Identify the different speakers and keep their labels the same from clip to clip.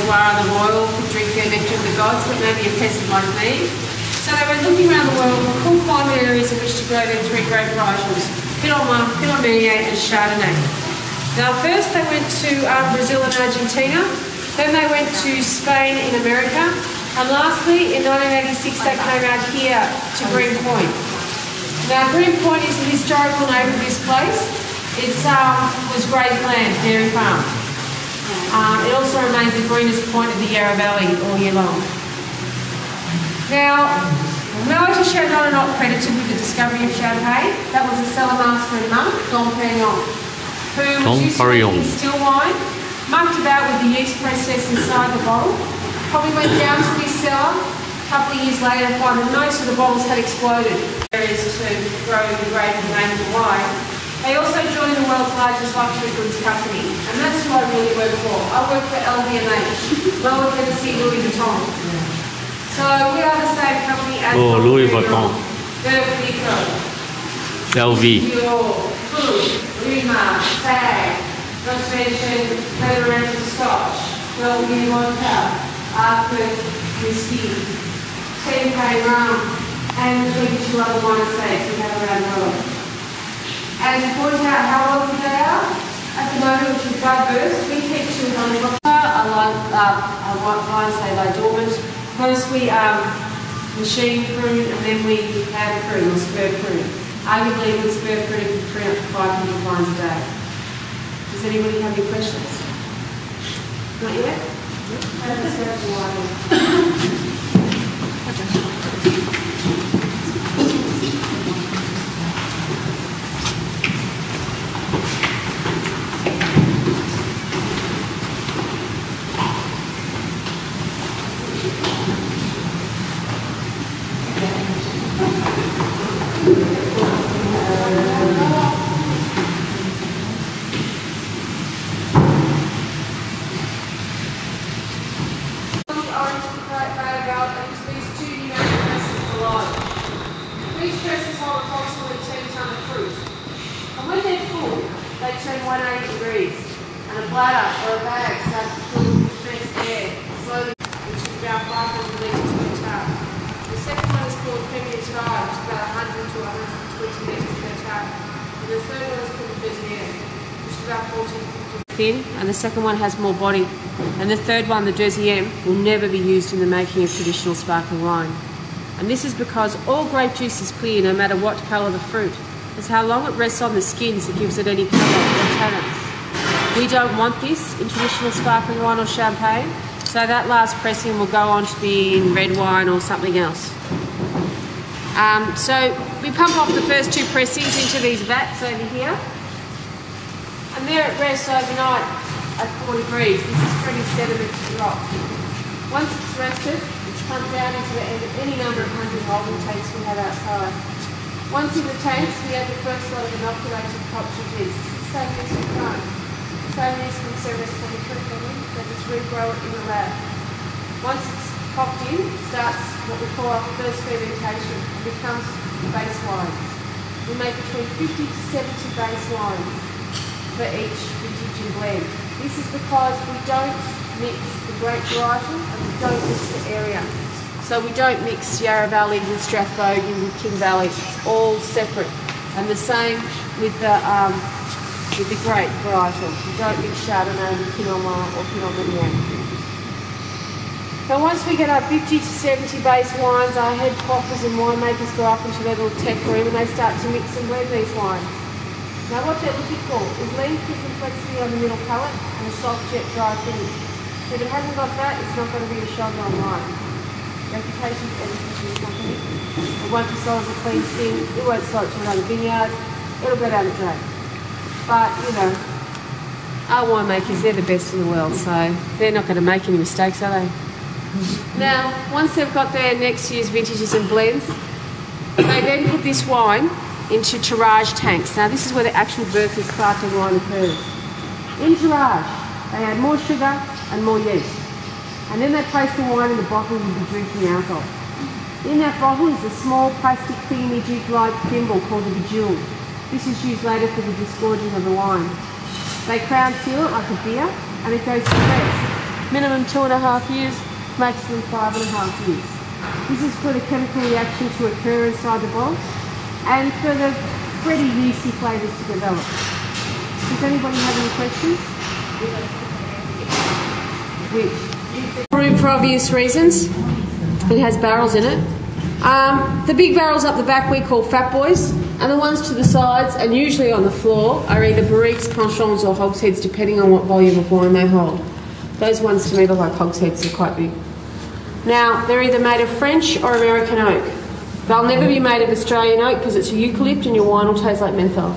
Speaker 1: terroir, the royal could drink their nectar of the gods, but maybe a peasant like me. So they went looking around the world for cool climate areas in which to grow their three grape varietals, Pinot Noir, Pinot Meunier and Chardonnay. Now first they went to Brazil and Argentina, then they went to Spain in America, and lastly in 1986 they came out here to Green Point. Now Green Point is the historical name of this place. It was grazed land, dairy farm. It also remains the greenest point of the Yarra Valley all year long. Now, Melody Chardonnay are not credited with the discovery of champagne. That was a cellar master and monk, Dom Perignon, who was used to making still wine, mucked about with the yeast process inside the bottle, probably went down to his cellar a couple of years later to find that most of the bottles had exploded. Areas to grow the grape in the name of the wine. They also joined the world's largest luxury goods company, and that's who I really work for. I work for LVMH, Lower Tennessee Louis Vuitton. So we are the same company as
Speaker 2: Louis Vuitton, LV,
Speaker 1: Rima, Tag, not to mention Federation Scotch, Belgian vodka, Arctic whiskey, champagne rum, and the 22 other wine estates we have around the world. And to point out how wealthy they are, at the moment, which is diverse, we keep 200 bottles. I wine say they're dormant. First we machine prune and then we hand prune or spur prune. Arguably with spur prune we prune up to 500 wines a day. Does anybody have any questions? Not yet? These presses hold approximately 10 tonne of fruit. And when they're full, they turn 180 degrees. And a bladder or a bag starts to fill with compressed air slowly, which is about 500 litres per tonne. The second one is called premier tire, which is about 100 to 120 litres per tonne. And the third one is called deuxième, which is about 14 to 15. Thin, and the second one has more body. And the third one, the deuxième, will never be used in the making of traditional sparkling wine. And this is because all grape juice is clear no matter what colour the fruit. It's how long it rests on the skins that gives it any colour or tannins. We don't want this in traditional sparkling wine or champagne, so that last pressing will go on to be in red wine or something else. So we pump off the first two pressings into these vats over here, and they're at rest overnight at 4 degrees. This is pretty sediment to drop. Once it's rested, pumped down into the end of any number of 100 holding tanks we have outside. Once in the tanks, we add the first lot of inoculated culture yeast. This is the same yeast we grow. The same yeast from service from the fruit family, they just regrow it in the lab. Once it's popped in, it starts what we call our first fermentation. It becomes base wines. We make between 50 to 70 base wines for each vintage and blend. This is because we don't mix the grape varietal and we don't mix the area. So we don't mix Yarra Valley with Strathbogie with King Valley. It's all separate. And the same with the grape varietal. We don't mix Chardonnay with Pinot Noir or Pinot Meunier. So once we get our 50 to 70 base wines, our head quaffers and winemakers go up into their little tech room and they start to mix and blend these wines. Now what they're looking for is length and complexity on the middle palate and a soft jet dry finish. If it hasn't got that, it's not going to be a Chardonnay wine. Reputation is everything to this company. It won't be sold as a clean skin, it won't sell it to another vineyard, it'll go down the drain. But, you know, our winemakers, they're the best in the world, so they're not going to make any mistakes, are they? Now, once they've got their next year's vintages and blends, they then put this wine into tirage tanks. Now, this is where the actual birth of sparkling wine occurs. In tirage, they add more sugar and more yeast. And then they place the wine in the bottle you'll be drinking out of. In that bottle is a small plastic thingy duke-like thimble called a bejewel. This is used later for the disgorging of the wine. They crown seal it like a beer and it goes to press. minimum 2.5 years, maximum 5.5 years. This is for the chemical reaction to occur inside the bottles and for the ready yeasty flavours to develop. Does anybody have any questions? Which? For obvious reasons. It has barrels in it. The big barrels up the back we call fat boys, and the ones to the sides and usually on the floor are either barriques, penchants or hogsheads, depending on what volume of wine they hold. Those ones to me look like hogsheads, they're quite big. Now, they're either made of French or American oak. They'll never be made of Australian oak because it's a eucalypt and your wine will taste like menthol.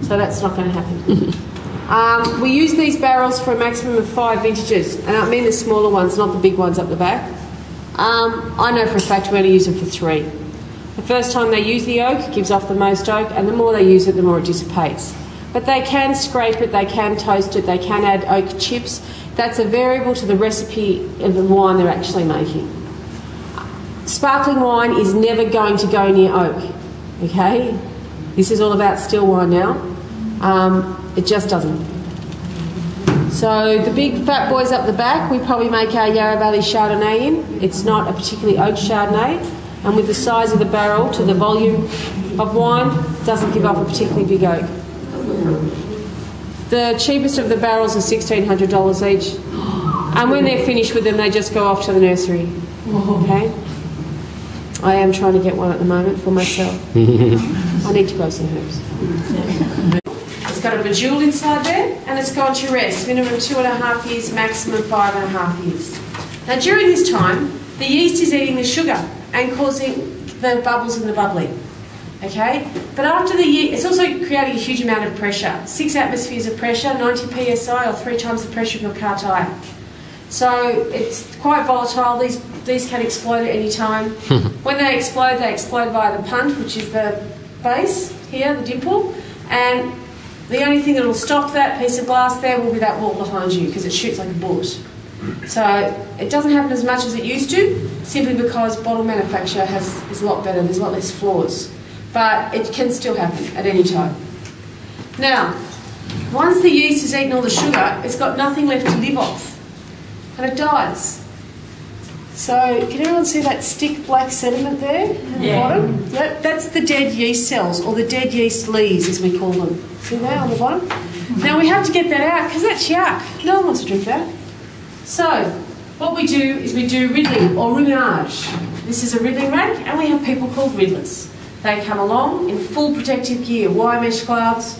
Speaker 1: So that's not going to happen. We use these barrels for a maximum of 5 vintages, and I mean the smaller ones, not the big ones up the back. I know for a fact we only use them for 3. The first time they use the oak, it gives off the most oak, and the more they use it, the more it dissipates. But they can scrape it, they can toast it, they can add oak chips. That's a variable to the recipe of the wine they're actually making. Sparkling wine is never going to go near oak, okay? This is all about still wine now. It just doesn't. So the big fat boys up the back, we probably make our Yarra Valley Chardonnay in. It's not a particularly oak Chardonnay, and with the size of the barrel to the volume of wine, it doesn't give off a particularly big oak. The cheapest of the barrels are $1,600 each, and when they're finished with them, they just go off to the nursery. Okay. I am trying to get one at the moment for myself. I need to grow some herbs. It's got a bejewel inside there, and it's gone to rest. Minimum 2.5 years, maximum 5.5 years. Now, during this time, the yeast is eating the sugar and causing the bubbles in the bubbling. Okay, but after the year, it's also creating a huge amount of pressure. 6 atmospheres of pressure, 90 psi, or 3 times the pressure of your car tyre. So it's quite volatile. These can explode at any time. When they explode via the punt, which is the base here, the dimple, and the only thing that will stop that piece of glass there will be that wall behind you, because it shoots like a bullet. So it doesn't happen as much as it used to, simply because bottle manufacture is a lot better. There's a lot less flaws. But it can still happen at any time. Now, once the yeast has eaten all the sugar, it's got nothing left to live off, and it dies. So, can everyone see that stick black sediment there at the bottom? Yep, that's the dead yeast cells, or the dead yeast lees, as we call them. See that on the bottom? Now, we have to get that out, because that's yuck. No one wants to drink that. So, what we do is we do riddling, or ruminage. This is a riddling rack, and we have people called riddlers. They come along in full protective gear, wire mesh gloves,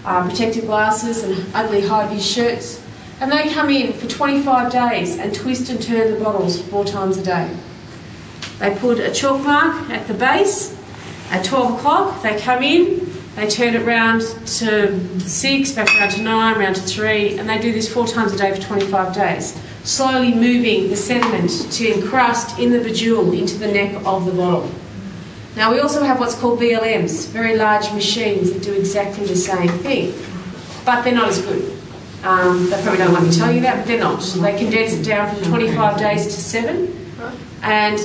Speaker 1: protective glasses and ugly high-vis shirts, and they come in for 25 days and twist and turn the bottles 4 times a day. They put a chalk mark at the base. At 12 o'clock they come in, they turn it round to 6, back round to 9, round to 3, and they do this 4 times a day for 25 days, slowly moving the sediment to encrust in the bejewel into the neck of the bottle. Now, we also have what's called VLMs, very large machines that do exactly the same thing, but they're not as good. They probably don't want me to tell you that, but they're not. They condense it down from 25 days to 7, and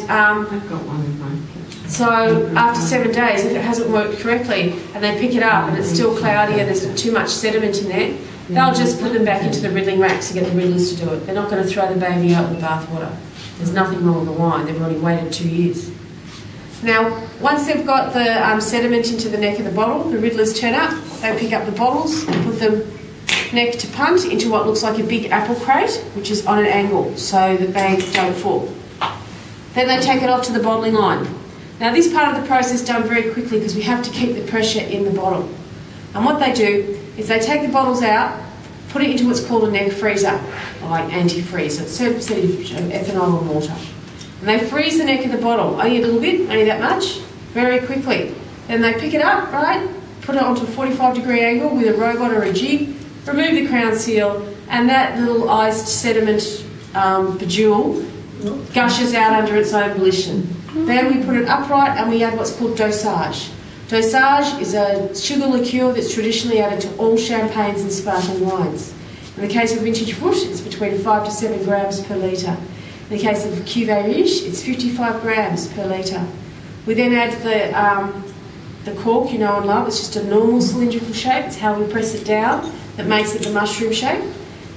Speaker 1: so after 7 days, if it hasn't worked correctly and they pick it up and it's still cloudy and there's too much sediment in there, they'll just put them back into the riddling racks to get the riddlers to do it. They're not going to throw the baby out with the bathwater. There's nothing wrong with the wine. They've already waited 2 years. Now, once they've got the sediment into the neck of the bottle, the riddlers turn up, they pick up the bottles and put them neck to punt into what looks like a big apple crate, which is on an angle so that they don't fall. Then they take it off to the bottling line. Now, this part of the process is done very quickly because we have to keep the pressure in the bottle. And what they do is they take the bottles out, put it into what's called a neck freezer, or like antifreeze, so it's 30% of ethanol or water. And they freeze the neck of the bottle, only a little bit, only that much, very quickly. Then they pick it up, right, put it onto a 45-degree angle with a robot or a jig, remove the crown seal, and that little iced sediment bejewel gushes out under its own volition. Then we put it upright and we add what's called dosage. Dosage is a sugar liqueur that's traditionally added to all champagnes and sparkling wines. In the case of vintage Brut, it's between 5 to 7 grams per litre. In the case of Cuvée Riche, it's 55 grams per litre. We then add the cork you know and love. It's just a normal cylindrical shape. It's how we press it down that makes it the mushroom shape.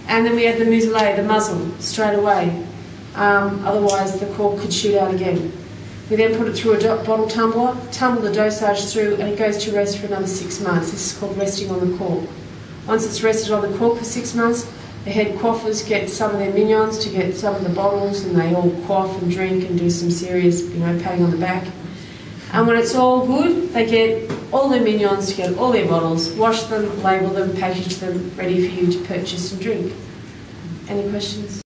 Speaker 1: And then we add the muselet, the muzzle, straight away. Otherwise the cork could shoot out again. We then put it through a bottle tumbler, tumble the dosage through, and it goes to rest for another 6 months. This is called resting on the cork. Once it's rested on the cork for 6 months, the head quaffers get some of their minions to get some of the bottles, and they all quaff and drink and do some serious, patting on the back. And when it's all good, they get all their minions to get all their bottles, wash them, label them, package them, ready for you to purchase and drink. Any questions?